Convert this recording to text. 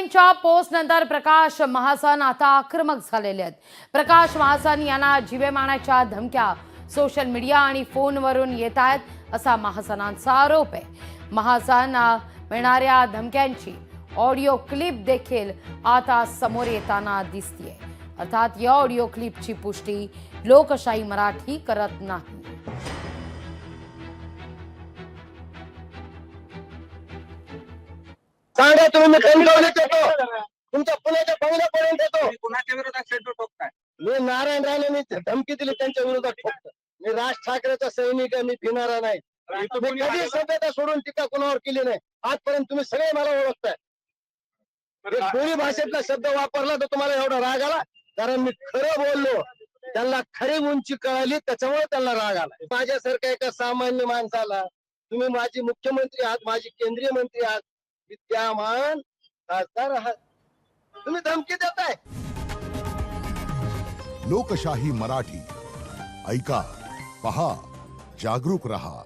मोदींच्या पोस्ट नंतर प्रकाश महासन आता आक्रमक झालेले आहेत। प्रकाश महासन यांना जीवे मारण्याच्या धमक्या सोशल मीडिया आणि फोनवरून येत आहेत असा महासनांचा आरोप आहे। महासन मिळणाऱ्या धमक्यांची ऑडिओ क्लिप देखील आता समोर येताना दिसतीये। अर्थात या ऑडिओ क्लिपची पुष्टी लोकशाही मराठी करत नाही। सांगा तुम्ही, मी कणकवलीत येतो, तुमच्या पुण्याच्या बंगल्यापर्यंत येतो। कुणाच्या विरोधात शेड्यूल ठोकताय? मी नारायण राणेंनी धमकी दिली त्यांच्या विरोधात फक्त। मी राज ठाकरेचा सैनिक आहे, मी फिरणारा नाही। मी कधी सभ्यता सोडून टीका कोणावर केली नाही आजपर्यंत। तुम्ही सगळे मला ओळखताय। कोणी भाषेतला शब्द वापरला तर तुम्हाला एवढा राग आला, कारण मी खरं बोललो। त्यांना खरी उंची कळाली, त्याच्यामुळे त्यांना राग आला। माझ्यासारख्या एका सामान्य माणसाला तुम्ही माझी मुख्यमंत्री आहात, माझी केंद्रीय मंत्री आहात, विद्यमान खासदार आहात, तुम्ही धमकी देताय। लोकशाही मराठी ऐका, पहा, जागरूक रहा।